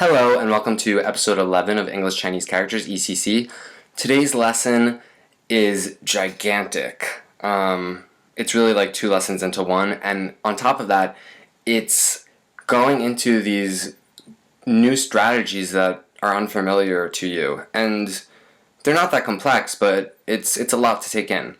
Hello and welcome to episode 11 of English Chinese Characters, ECC. Today's lesson is gigantic. It's really like two lessons into one, and on top of that, it's going into these new strategies that are unfamiliar to you. And they're not that complex, but it's a lot to take in.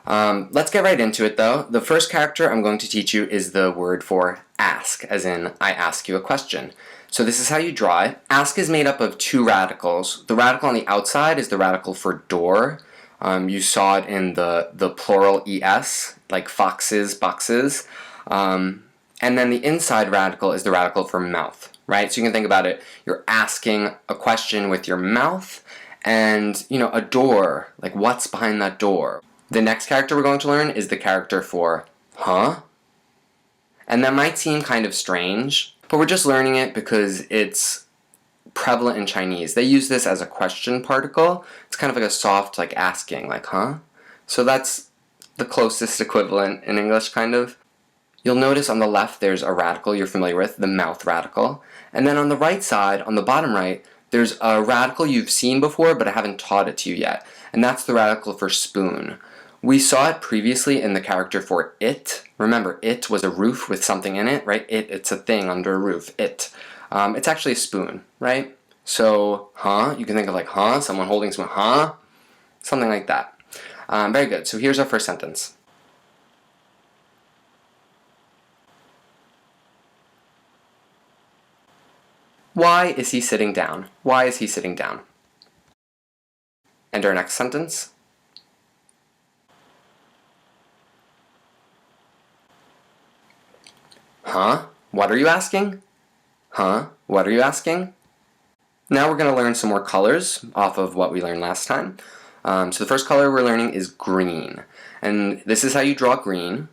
Let's get right into it though. The first character I'm going to teach you is the word for ask, as in I ask you a question. So this is how you draw it. Ask is made up of two radicals. The radical on the outside is the radical for door. You saw it in the plural es, like foxes, boxes. And then the inside radical is the radical for mouth, right? So you can think about it, you're asking a question with your mouth, and a door, like what's behind that door? The next character we're going to learn is the character for huh? And that might seem kind of strange, but we're just learning it because it's prevalent in Chinese. They use this as a question particle. It's kind of like a soft, like asking, like huh? So that's the closest equivalent in English, kind of. You'll notice on the left there's a radical you're familiar with, the mouth radical. And then on the right side, on the bottom right, there's a radical you've seen before, but I haven't taught it to you yet. And that's the radical for spoon. We saw it previously in the character for it. Remember, it was a roof with something in it, right? It's a thing under a roof, it. It's actually a spoon, right? So, huh? You can think of like, huh? Someone holding some, huh? Something like that. Very good. So here's our first sentence. Why is he sitting down? Why is he sitting down? And our next sentence. Huh? What are you asking? Huh? What are you asking? Now we're going to learn some more colors off of what we learned last time. So the first color we're learning is green. And this is how you draw green.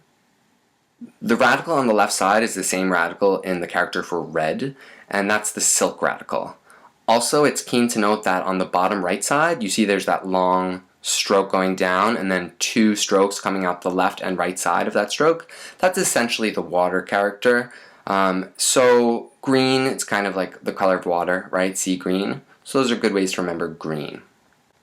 The radical on the left side is the same radical in the character for red, and that's the silk radical. Also, it's keen to note that on the bottom right side, you see there's that long stroke going down and then two strokes coming out the left and right side of that stroke. That's essentially the water character. So green, it's kind of like the color of water, right? Sea green. So those are good ways to remember green.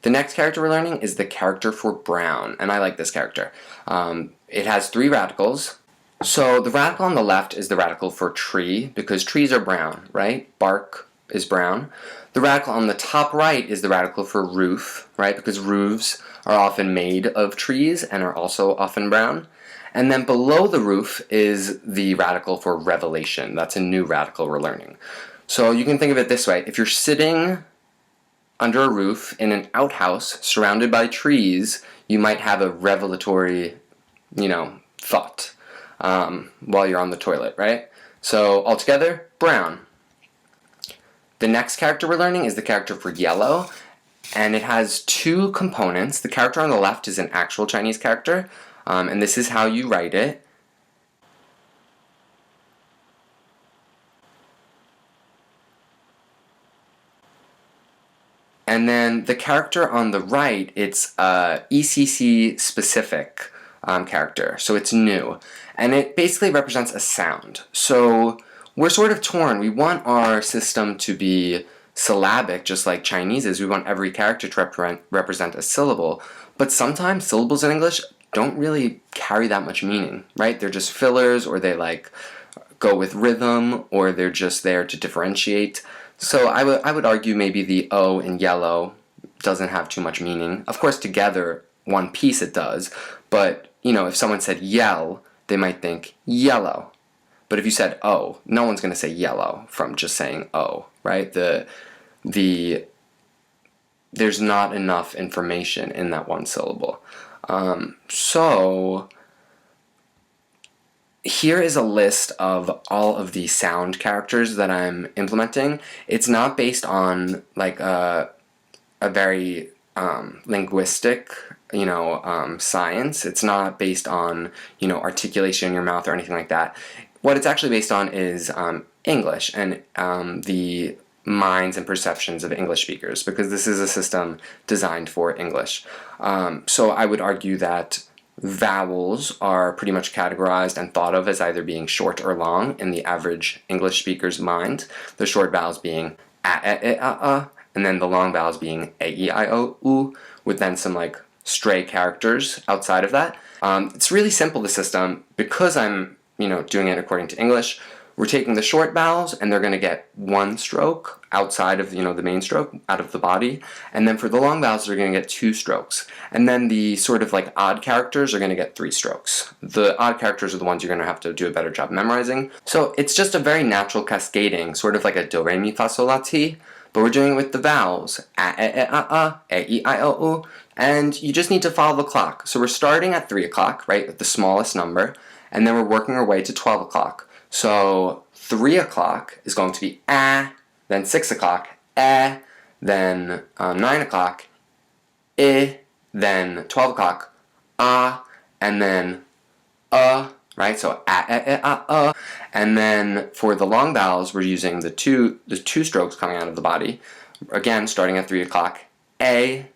The next character we're learning is the character for brown, and I like this character. It has three radicals. So the radical on the left is the radical for tree, because trees are brown, right? Bark is brown. The radical on the top right is the radical for roof, right? Because roofs are often made of trees and are also often brown. And then below the roof is the radical for revelation. That's a new radical we're learning. So you can think of it this way. If you're sitting under a roof in an outhouse surrounded by trees, you might have a revelatory, thought while you're on the toilet, right? So altogether, brown. The next character we're learning is the character for yellow, and it has two components. The character on the left is an actual Chinese character, and this is how you write it. And then the character on the right, it's a ECC specific character, so it's new. And it basically represents a sound. So we're sort of torn. We want our system to be syllabic, just like Chinese is. We want every character to represent a syllable. But sometimes syllables in English don't really carry that much meaning, right? They're just fillers, or they go with rhythm, or they're just there to differentiate. So I would argue maybe the O in yellow doesn't have too much meaning. Of course, together, one piece it does. But, if someone said yell, they might think yellow. But if you said O, no one's going to say yellow from just saying O, right? There's not enough information in that one syllable. So here is a list of all of the sound characters that I'm implementing. It's not based on like a very linguistic science. It's not based on articulation in your mouth or anything like that. What it's actually based on is English and the minds and perceptions of English speakers, because this is a system designed for English. So I would argue that vowels are pretty much categorized and thought of as either being short or long in the average English speaker's mind. The short vowels being and then the long vowels being a, e, I, o, u, with then some like stray characters outside of that. It's really simple, the system, because I'm, doing it according to English. We're taking the short vowels and they're going to get one stroke outside of, the main stroke, out of the body. And then for the long vowels, they're going to get 2 strokes. And then the sort of like odd characters are going to get 3 strokes. The odd characters are the ones you're going to have to do a better job memorizing. So it's just a very natural cascading, sort of like a do, re, mi, fa, sol, la, ti. But we're doing it with the vowels, e, I, o, u, and you just need to follow the clock. So we're starting at 3 o'clock, right, with the smallest number, and then we're working our way to 12 o'clock. So 3 o'clock is going to be a, then 6 o'clock, then 9 o'clock, then 12 o'clock, and then right? So a. And then for the long vowels, we're using the two strokes coming out of the body. Again, starting at 3 o'clock, a,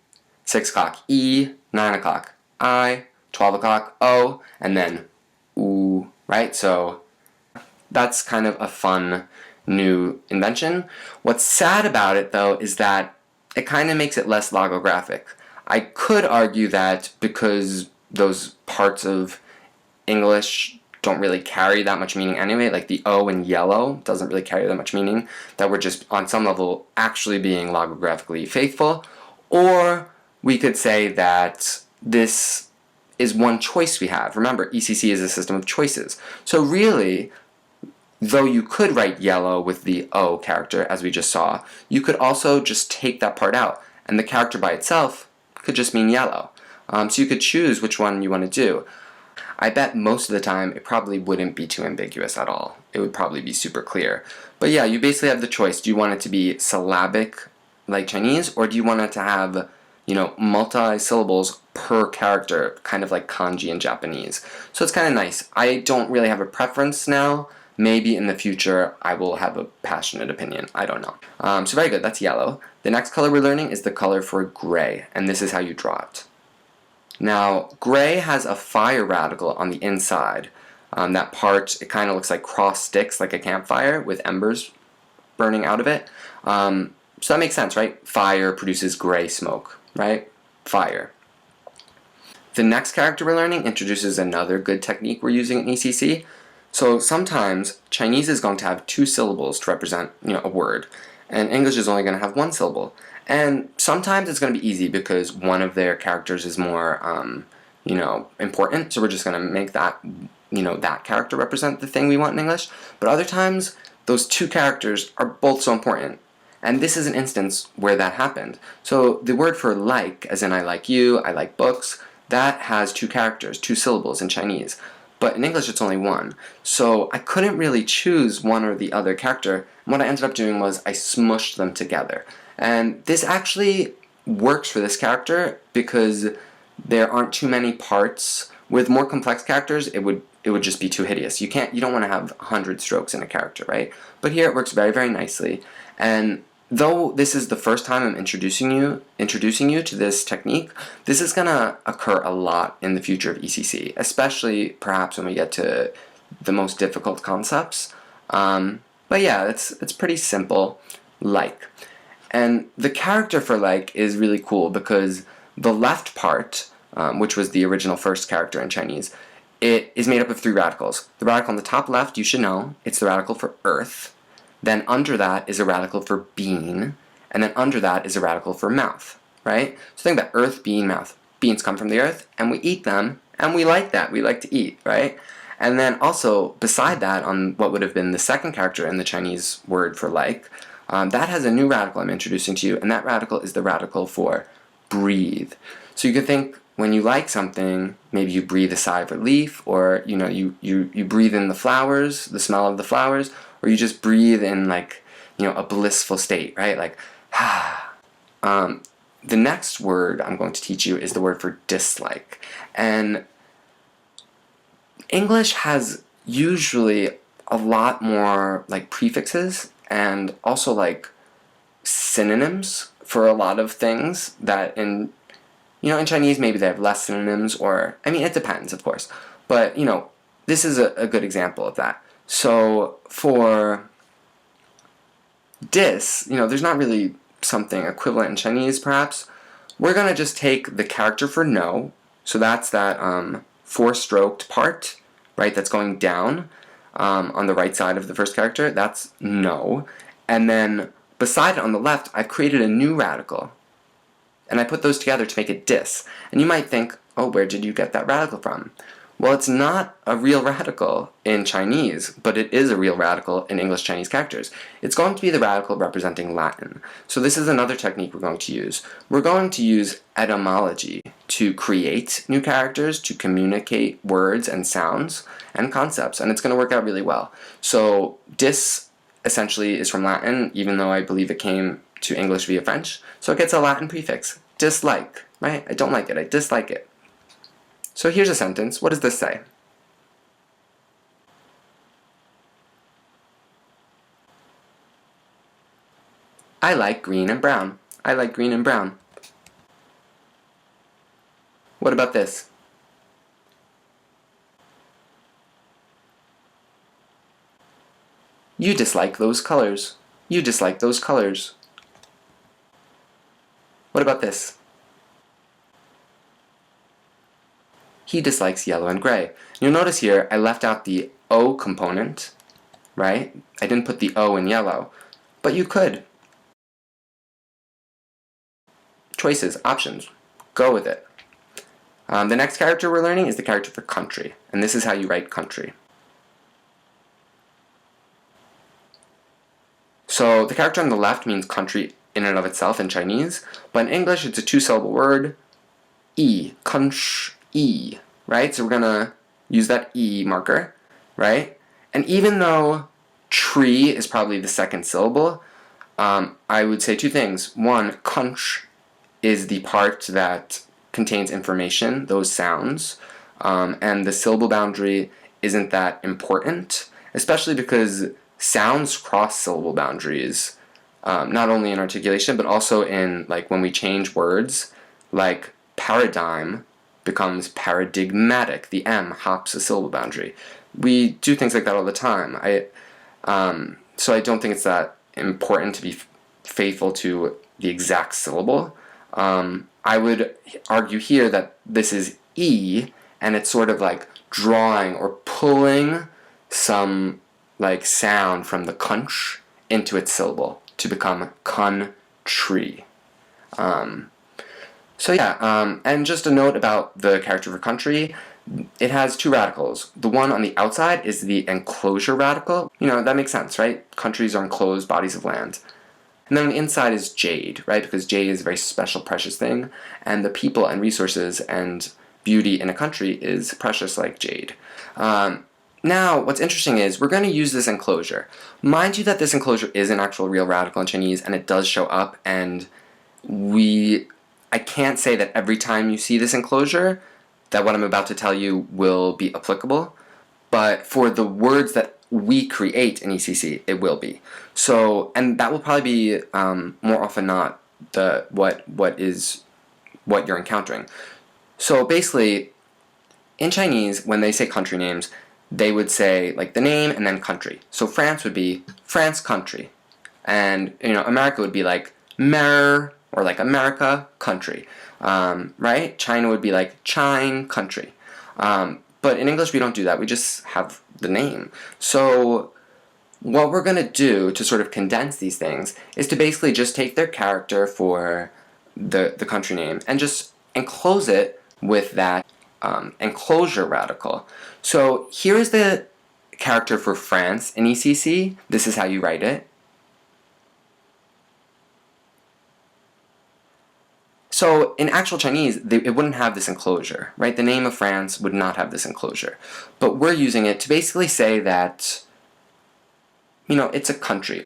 6 o'clock, e, 9 o'clock, I, 12 o'clock, o, and then u, right? So that's kind of a fun new invention. What's sad about it, though, is that it kind of makes it less logographic. I could argue that because those parts of English don't really carry that much meaning anyway, like the O in yellow doesn't really carry that much meaning, that we're just on some level actually being logographically faithful. Or we could say that this is one choice we have. Remember, ECC is a system of choices. So really, though you could write yellow with the O character, as we just saw, you could also just take that part out, and the character by itself could just mean yellow. So you could choose which one you want to do. I bet most of the time it probably wouldn't be too ambiguous at all. It would probably be super clear. But yeah, you basically have the choice. Do you want it to be syllabic like Chinese, or do you want it to have, multi-syllables per character, kind of like kanji in Japanese? So it's kind of nice. I don't really have a preference now. Maybe in the future I will have a passionate opinion. I don't know. So very good, that's yellow. The next color we're learning is the color for gray, and this is how you draw it. Now, gray has a fire radical on the inside. That part, it kind of looks like cross sticks, like a campfire with embers burning out of it. So that makes sense, right? Fire produces gray smoke, right? Fire. The next character we're learning introduces another good technique we're using in ECC. So sometimes Chinese is going to have 2 syllables to represent, a word, and English is only going to have 1 syllable. And sometimes it's going to be easy because one of their characters is more, important. So we're just going to make that, that character represent the thing we want in English. But other times, those 2 characters are both so important. And this is an instance where that happened. So the word for like, as in I like you, I like books, that has 2 characters, 2 syllables in Chinese. But in English, it's only 1. So I couldn't really choose one or the other character. And what I ended up doing was I smushed them together. And this actually works for this character because there aren't too many parts. With more complex characters, it would just be too hideous. You don't want to have 100 strokes in a character, right? But here it works very, very nicely. And though this is the first time I'm introducing you to this technique, this is going to occur a lot in the future of ECC, especially perhaps when we get to the most difficult concepts. But yeah, it's pretty simple, like. And the character for like is really cool because the left part, which was the original first character in Chinese, it is made up of 3 radicals. The radical on the top left, you should know, it's the radical for earth. Then under that is a radical for bean, and then under that is a radical for mouth, right? So think about earth, bean, mouth. Beans come from the earth, and we eat them, and we like that. We like to eat, right? And then also, beside that, on what would have been the second character in the Chinese word for like, that has a new radical I'm introducing to you, and that radical is the radical for breathe. So you could think when you like something, maybe you breathe a sigh of relief, or you breathe in the flowers, the smell of the flowers, or you just breathe in like a blissful state, right? Like the next word I'm going to teach you is the word for dislike, and English has usually a lot more like prefixes and also like synonyms for a lot of things that in Chinese maybe they have less synonyms, or it depends, of course, but this is a good example of that. So for dis, there's not really something equivalent in Chinese, perhaps. We're going to just take the character for no, so that's that four-stroked part, right, that's going down on the right side of the first character. That's no. And then beside it on the left, I've created a new radical. And I put those together to make a dis. And you might think, oh, where did you get that radical from? Well, it's not a real radical in Chinese, but it is a real radical in English Chinese characters. It's going to be the radical representing Latin. So this is another technique we're going to use. We're going to use etymology to create new characters, to communicate words and sounds and concepts, and it's going to work out really well. So dis essentially is from Latin, even though I believe it came to English via French. So it gets a Latin prefix, dislike, right? I don't like it, I dislike it. So here's a sentence. What does this say? I like green and brown. I like green and brown. What about this? You dislike those colors. You dislike those colors. What about this? He dislikes yellow and gray. You'll notice here I left out the O component, right? I didn't put the O in yellow, but you could. Choices, options, go with it. The next character we're learning is the character for country, and this is how you write country. So the character on the left means country in and of itself in Chinese, but in English it's a two-syllable word, E, E, right? So we're gonna use that E marker, right? And even though tree is probably the second syllable, I would say two things. One, kunch is the part that contains information, those sounds, and the syllable boundary isn't that important, especially because sounds cross syllable boundaries, not only in articulation, but also in, like, when we change words, like paradigm becomes paradigmatic. The M hops a syllable boundary. We do things like that all the time. So I don't think it's that important to be faithful to the exact syllable. I would argue here that this is E, and it's sort of like drawing or pulling some like sound from the kunch into its syllable to become country. So yeah, and just a note about the character for country, it has two radicals. The one on the outside is the enclosure radical. That makes sense, right? Countries are enclosed bodies of land. And then on the inside is jade, right? Because jade is a very special, precious thing, and the people and resources and beauty in a country is precious like jade. Now, what's interesting is we're going to use this enclosure. Mind you that this enclosure is an actual real radical in Chinese, and it does show up, and I can't say that every time you see this enclosure that what I'm about to tell you will be applicable, but for the words that we create in ECC, it will be. So, and that will probably be more often not what you're encountering. So basically, in Chinese, when they say country names, they would say like the name and then country. So France would be France country, and America would be like Mer, or like America country, right? China would be like Chine country. But in English we don't do that. We just have the name. So what we're going to do to sort of condense these things is to basically just take their character for the country name and just enclose it with that enclosure radical. So here is the character for France in ECC. This is how you write it. So in actual Chinese, it wouldn't have this enclosure, right? The name of France would not have this enclosure. But we're using it to basically say that, it's a country.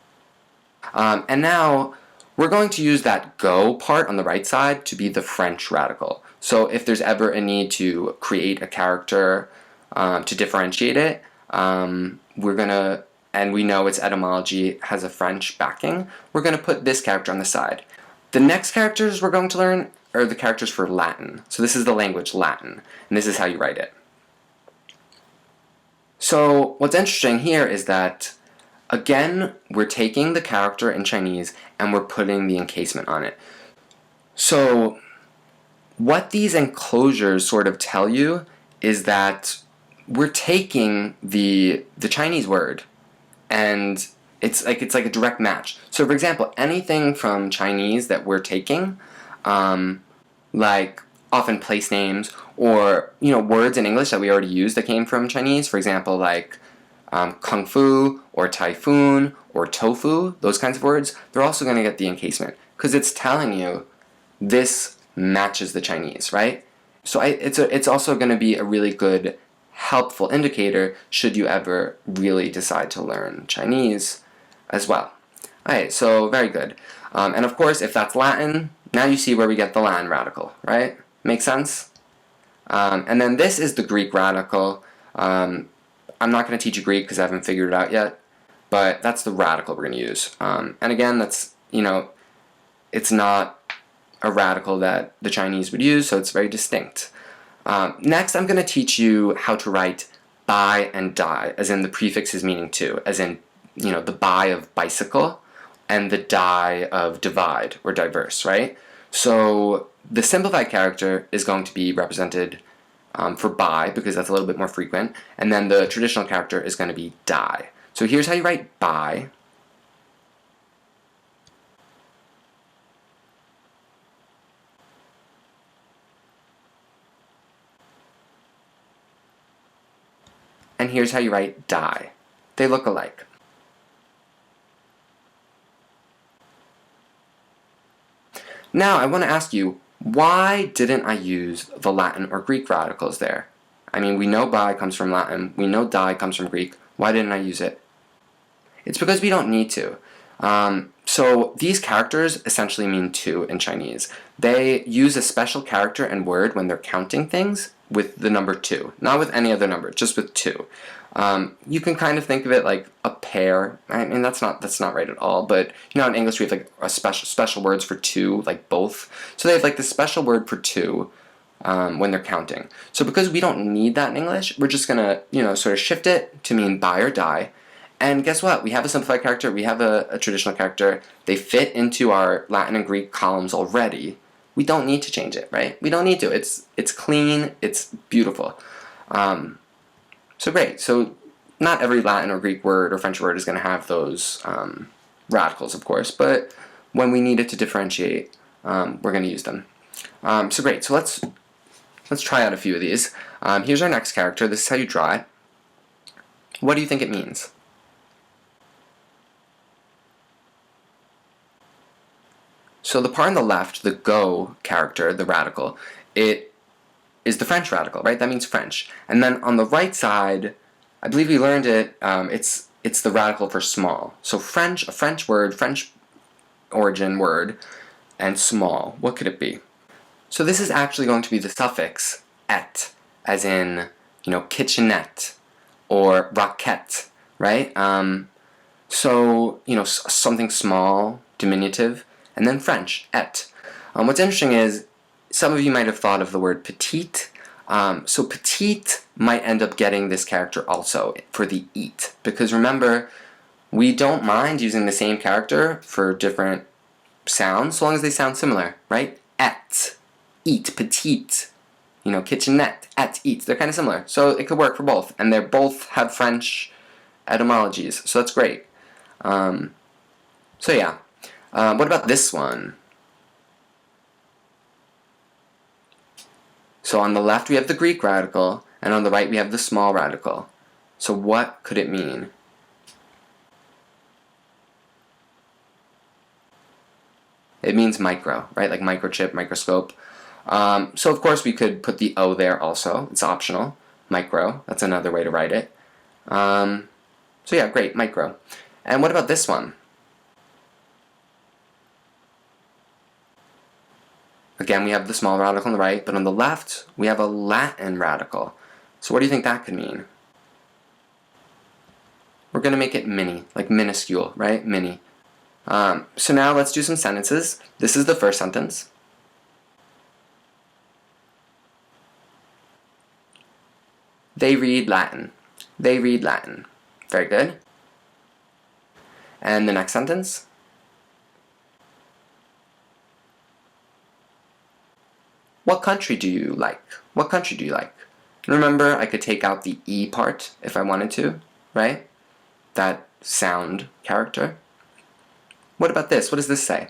And now we're going to use that go part on the right side to be the French radical. So if there's ever a need to create a character to differentiate it, we're going to, and we know its etymology has a French backing, we're going to put this character on the side. The next characters we're going to learn are the characters for Latin. So this is the language Latin, and this is how you write it. So what's interesting here is that Again, we're taking the character in Chinese and we're putting the encasement on it. So what these enclosures sort of tell you is that we're taking the Chinese word and it's like a direct match. So for example, anything from Chinese that we're taking, like often place names or words in English that we already use that came from Chinese, for example, like kung fu or typhoon or tofu, those kinds of words, they're also going to get the encasement because it's telling you this matches the Chinese, right? So it's also going to be a really good, helpful indicator should you ever really decide to learn Chinese as well. Alright, so very good. And of course, if that's Latin, now you see where we get the Latin radical, right? Make sense? And then this is the Greek radical. I'm not going to teach you Greek because I haven't figured it out yet, but that's the radical we're going to use. And again, that's, it's not a radical that the Chinese would use, so it's very distinct. Next, I'm going to teach you how to write bi and die, as in the prefixes meaning to, as in, the bi of bicycle and the die of divide or diverse, right? So the simplified character is going to be represented for bi, because that's a little bit more frequent, and then the traditional character is going to be die. So here's how you write bi. And here's how you write die. They look alike. Now I want to ask you, why didn't I use the Latin or Greek radicals there? I mean, we know bi comes from Latin, we know die comes from Greek. Why didn't I use it? It's because we don't need to. So these characters essentially mean two in Chinese. They use a special character and word when they're counting things with the number 2, not with any other number, just with 2. You can kind of think of it like a pair. I mean, that's not right at all, but in English we have like a special words for 2, like both. So they have like this special word for 2 when they're counting. So because we don't need that in English, we're just gonna sort of shift it to mean bi or die. And guess what? We have a simplified character, we have a traditional character. They fit into our Latin and Greek columns already. We don't need to change it, right? We don't need to. It's clean, it's beautiful. So great. So not every Latin or Greek word or French word is going to have those radicals, of course, but when we need it to differentiate, we're going to use them. So great. So let's try out a few of these. Here's our next character. This is how you draw it. What do you think it means? So the part on the left, the go character, the radical, it is the French radical, right? That means French. And then on the right side, I believe we learned it, it's the radical for small. So French, a French word, French origin word, and small. What could it be? So this is actually going to be the suffix ette, as in, kitchenette or raquette, right? So, something small, diminutive, and then French, ette. What's interesting is, some of you might have thought of the word petite. So petite might end up getting this character also for the eat, because remember, we don't mind using the same character for different sounds, so long as they sound similar, right? Et, eat, petite, kitchenette, et, eat. They're kind of similar, so it could work for both, and they both have French etymologies, so that's great. So yeah. What about this one? So on the left we have the Greek radical, and on the right we have the small radical. So what could it mean? It means micro, right? Like microchip, microscope. So of course we could put the O there also. It's optional. Micro, that's another way to write it. So yeah, great, micro. And what about this one? Again, we have the small radical on the right, but on the left, we have a Latin radical. So what do you think that could mean? We're going to make it mini, like minuscule, right? Mini. So now let's do some sentences. This is the first sentence. They read Latin. They read Latin. Very good. And the next sentence? What country do you like? What country do you like? Remember, I could take out the E part if I wanted to, right? That sound character. What about this? What does this say?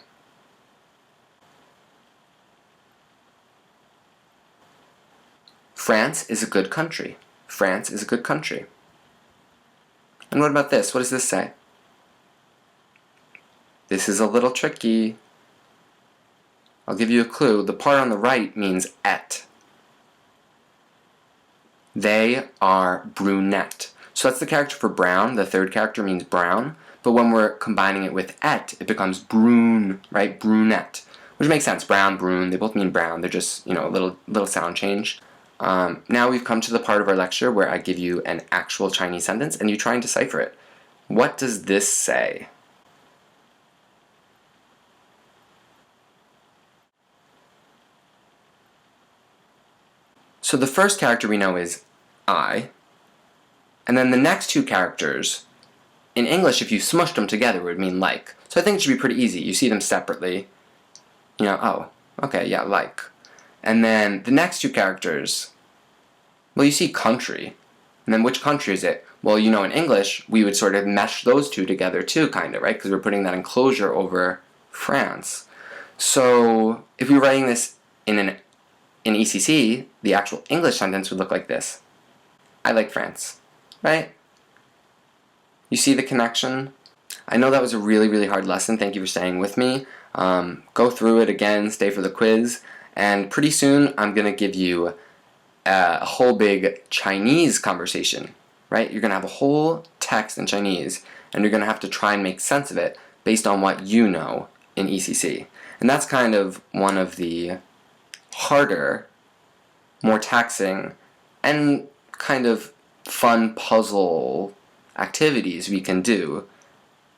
France is a good country. France is a good country. And what about this? What does this say? This is a little tricky. I'll give you a clue. The part on the right means ette. They are brunette. So that's the character for brown. The third character means brown. But when we're combining it with ette, it becomes brune, right? Brunette. Which makes sense. Brown, brune, they both mean brown. They're just, a little sound change. Now we've come to the part of our lecture where I give you an actual Chinese sentence and you try and decipher it. What does this say? So the first character we know is I, and then the next two characters, in English, if you smushed them together, would mean like. So I think it should be pretty easy. You see them separately. Oh, okay, yeah, like. And then the next two characters, well, you see country. And then which country is it? Well, in English, we would sort of mesh those two together too, kind of, right? Because we're putting that enclosure over France. So if we were writing this in ECC, the actual English sentence would look like this. I like France, right? You see the connection? I know that was a really, really hard lesson. Thank you for staying with me. Go through it again, stay for the quiz, and pretty soon I'm going to give you a whole big Chinese conversation, right? You're going to have a whole text in Chinese, and you're going to have to try and make sense of it based on what you know in ECC. And that's kind of one of the harder, more taxing, and kind of fun puzzle activities we can do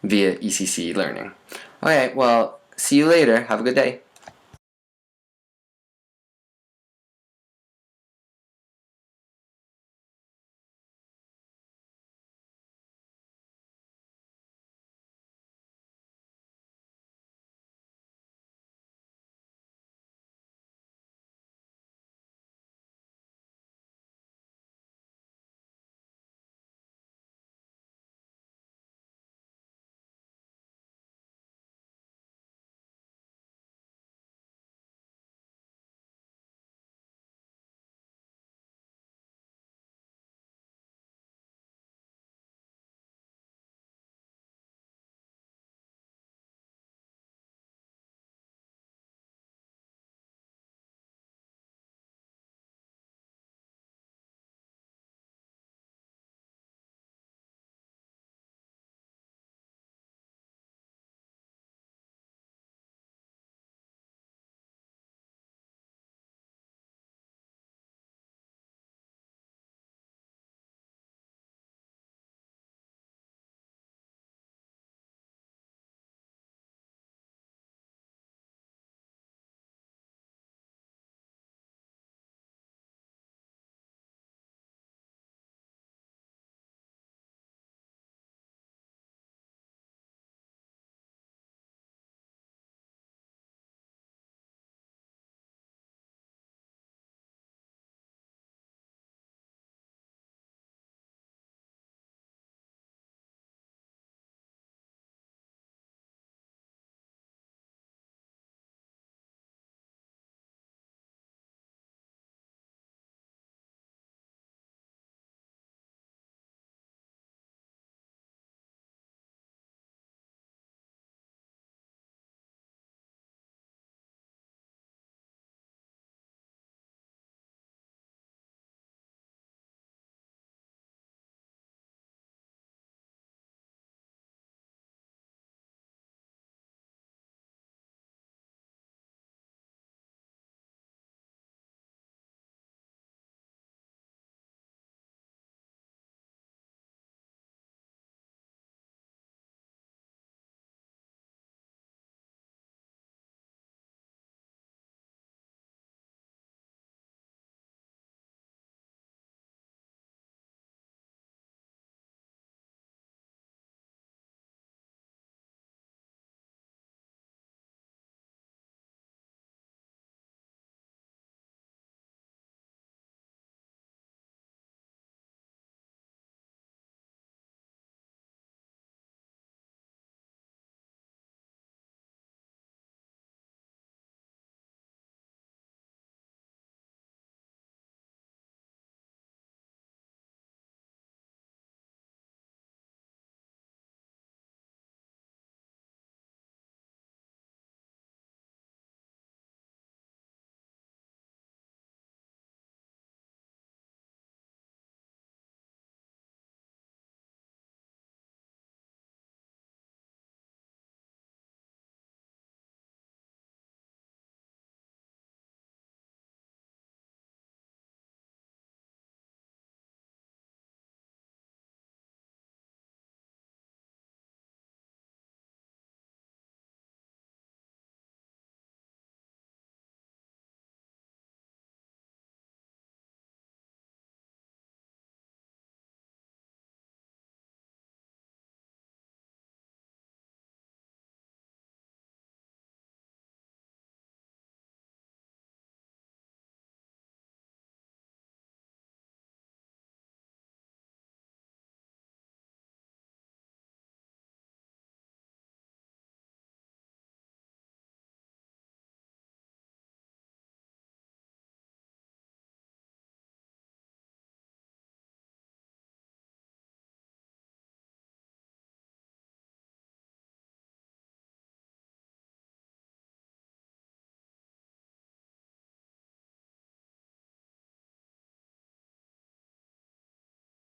via ECC learning. Okay, well, see you later. Have a good day.